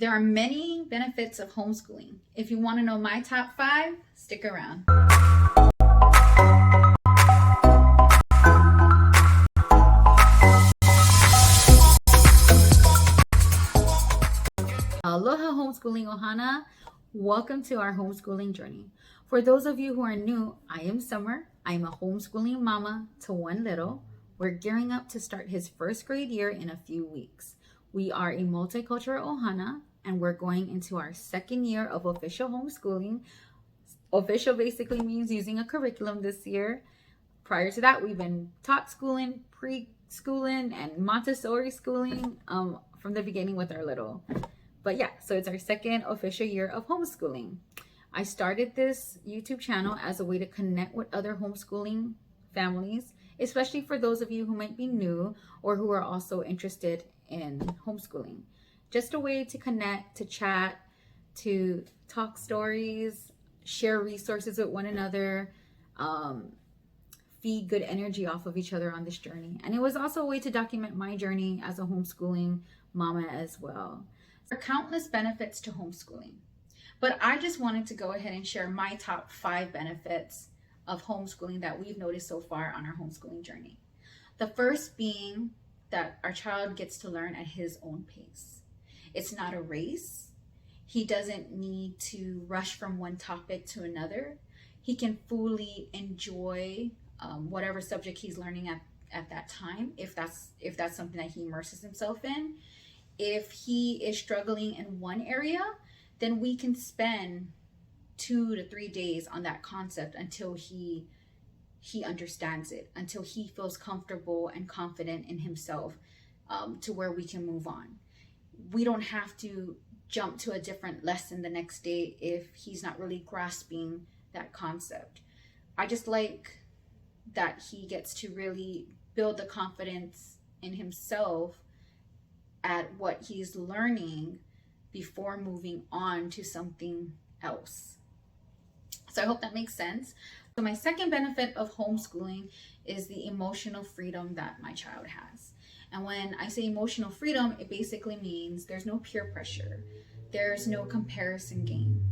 There are many benefits of homeschooling. If you want to know my top 5, stick around. Aloha homeschooling Ohana. Welcome to our homeschooling journey. For those of you who are new, I am Summer. I'm a homeschooling mama to one little. We're gearing up to start his first grade year in a few weeks. We are a multicultural Ohana, and we're going into our second year of official homeschooling. Official basically means using a curriculum this year. Prior to that, we've been taught schooling, preschooling, and Montessori schooling from the beginning with our little. But yeah, so it's our second official year of homeschooling. I started this YouTube channel as a way to connect with other homeschooling families, especially for those of you who might be new or who are also interested in homeschooling. Just a way to connect, to chat, to talk stories, share resources with one another, feed good energy off of each other on this journey. And it was also a way to document my journey as a homeschooling mama as well. There are countless benefits to homeschooling, but I just wanted to go ahead and share my top 5 benefits of homeschooling that we've noticed so far on our homeschooling journey. The first being that our child gets to learn at his own pace. It's not a race. He doesn't need to rush from one topic to another. He can fully enjoy whatever subject he's learning at that time, if that's something that he immerses himself in. If he is struggling in one area, then we can spend 2 to 3 days on that concept until he understands it, until he feels comfortable and confident in himself, to where we can move on. We don't have to jump to a different lesson the next day if he's not really grasping that concept. I just like that he gets to really build the confidence in himself at what he's learning before moving on to something else. So I hope that makes sense. So my second benefit of homeschooling is the emotional freedom that my child has. And when I say emotional freedom, it basically means there's no peer pressure. There's no comparison game.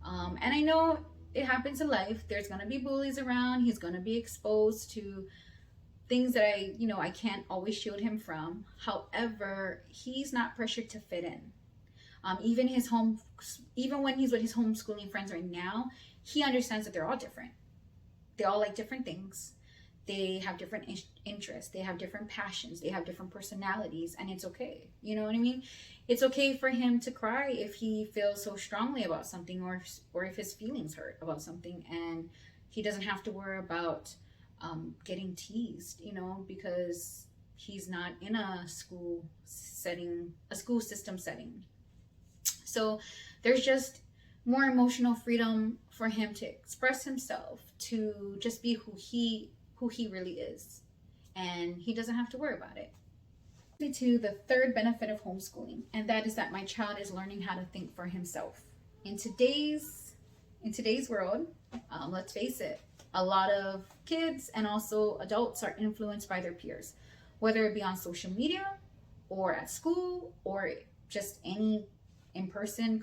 And I know it happens in life. There's going to be bullies around. He's going to be exposed to things that I can't always shield him from. However, he's not pressured to fit in. Even when he's with his homeschooling friends right now, he understands that they're all different. They all like different things. They have different interests. They have different passions. They have different personalities, and it's okay. You know what I mean? It's okay for him to cry if he feels so strongly about something, or if his feelings hurt about something, and he doesn't have to worry about getting teased, because he's not in a school system setting. So there's just more emotional freedom for him to express himself, to just be who he really is, and he doesn't have to worry about it. To the third benefit of homeschooling, and that is that my child is learning how to think for himself. In today's world, let's face it, a lot of kids and also adults are influenced by their peers, whether it be on social media or at school or just any in-person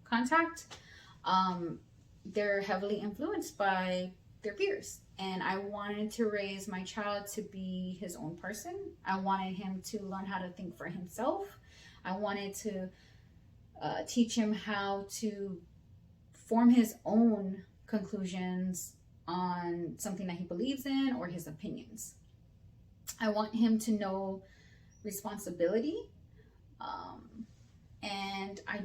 contact. They're heavily influenced by their peers. And I wanted to raise my child to be his own person. I wanted him to learn how to think for himself. I wanted to teach him how to form his own conclusions on something that he believes in or his opinions. I want him to know responsibility. And I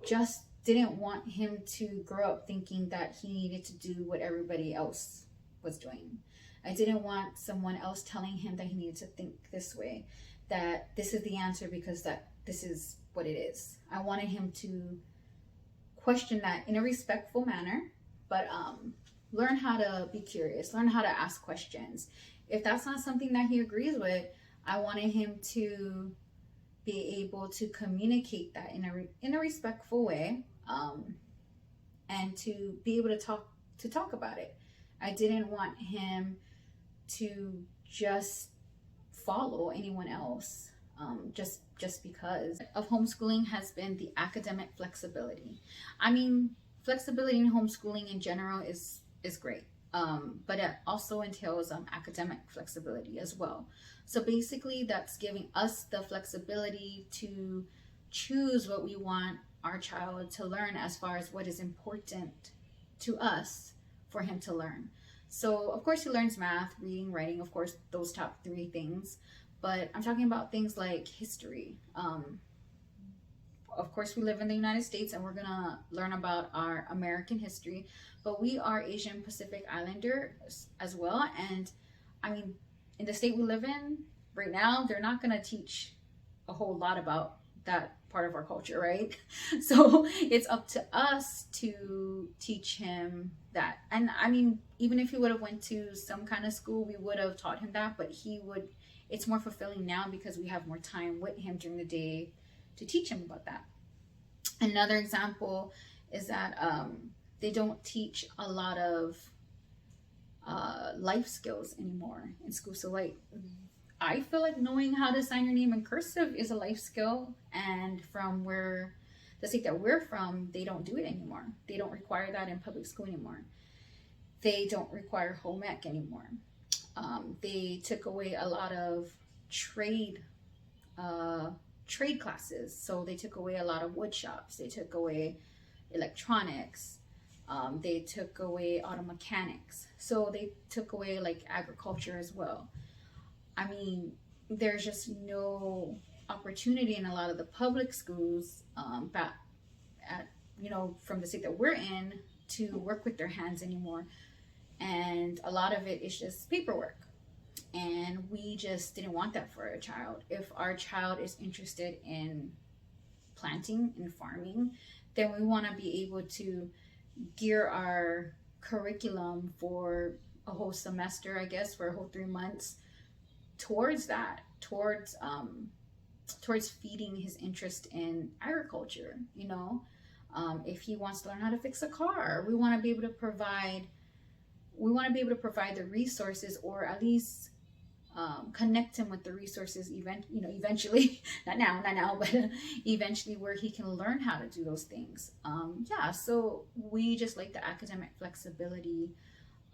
just didn't want him to grow up thinking that he needed to do what everybody else was doing. I didn't want someone else telling him that he needed to think this way, that this is the answer because that this is what it is. I wanted him to question that in a respectful manner, but learn how to be curious, learn how to ask questions. If that's not something that he agrees with, I wanted him to be able to communicate that in a respectful way, and to be able to talk about it. I didn't want him to just follow anyone else. just because of homeschooling has been the academic flexibility. I mean, flexibility in homeschooling in general is great, but it also entails academic flexibility as well. So basically, that's giving us the flexibility to choose what we want our child to learn as far as what is important to us for him to learn. So of course he learns math, reading, writing, of course those top three things, but I'm talking about things like history. Of course we live in the United States and we're gonna learn about our American history, but we are Asian Pacific Islanders as well. And I mean, in the state we live in right now, they're not gonna teach a whole lot about that part of our culture, right? So it's up to us to teach him that. And I mean, even if he would have went to some kind of school, we would have taught him that, but it's more fulfilling now because we have more time with him during the day to teach him about that. Another example is that they don't teach a lot of life skills anymore in school. So like, I feel like knowing how to sign your name in cursive is a life skill, and from where the state that we're from, they don't do it anymore. They don't require that in public school anymore. They don't require home ec anymore. They took away a lot of trade classes. So they took away a lot of wood shops. They took away electronics. They took away auto mechanics. So they took away like agriculture as well. I mean, there's just no opportunity in a lot of the public schools from the state that we're in to work with their hands anymore. And a lot of it is just paperwork. And we just didn't want that for a child. If our child is interested in planting and farming, then we want to be able to gear our curriculum for a whole semester, I guess, for a whole 3 months towards that, towards feeding his interest in agriculture. If he wants to learn how to fix a car, we want to be able to provide the resources, or at least connect him with the resources eventually, not now, but eventually, where he can learn how to do those things. So we just like the academic flexibility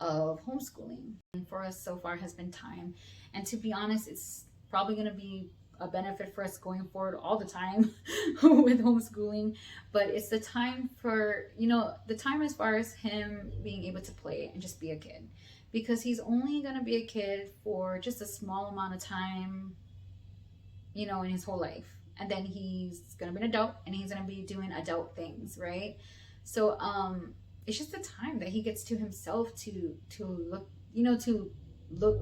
of homeschooling. And for us so far has been time. And to be honest, it's probably going to be a benefit for us going forward all the time with homeschooling. But it's the time the time as far as him being able to play and just be a kid. Because he's only going to be a kid for just a small amount of time, in his whole life. And then he's going to be an adult and he's going to be doing adult things, right? So, it's just the time that he gets to himself to look, to look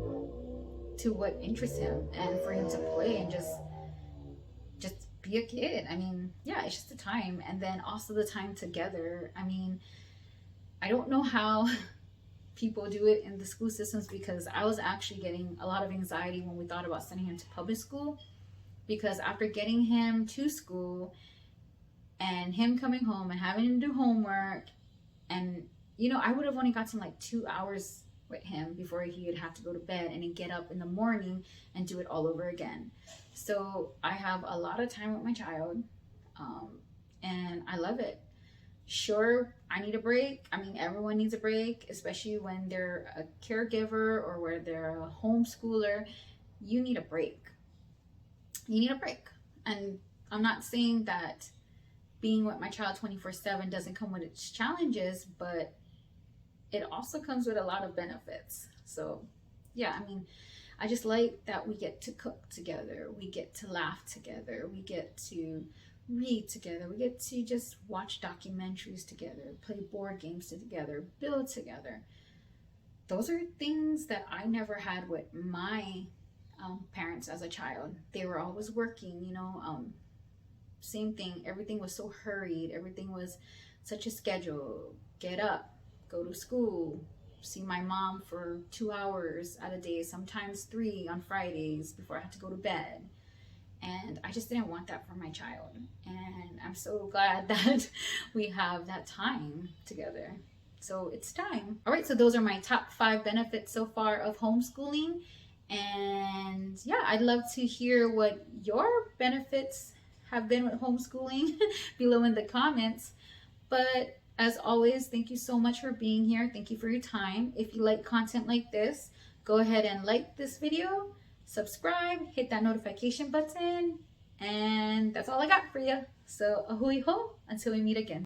to what interests him, and for him to play and just be a kid. I mean, yeah, it's just the time. And then also the time together. I mean, I don't know how people do it in the school systems, because I was actually getting a lot of anxiety when we thought about sending him to public school, because after getting him to school and him coming home and having him do homework, and I would have only gotten like 2 hours with him before he would have to go to bed and then get up in the morning and do it all over again. So I have a lot of time with my child, and I love it. Sure, I need a break. I mean, everyone needs a break, especially when they're a caregiver or where they're a homeschooler. You need a break. You need a break. And I'm not saying that being with my child 24/7 doesn't come with its challenges, but it also comes with a lot of benefits. So yeah, I mean, I just like that we get to cook together, we get to laugh together, we get to read together, we get to just watch documentaries together, play board games together, build together. Those are things that I never had with my parents as a child. They were always working, same thing. Everything was so hurried. Everything was such a schedule. Get up, go to school, see my mom for 2 hours at a day, sometimes 3 on Fridays before I had to go to bed. And I just didn't want that for my child. And I'm so glad that we have that time together. So it's time. All right, so those are my top 5 benefits so far of homeschooling. And yeah, I'd love to hear what your benefits have been with homeschooling below in the comments. But as always, thank you so much for being here. Thank you for your time. If you like content like this, go ahead and like this video, subscribe, hit that notification button, and that's all I got for you. So ahui ho, until we meet again.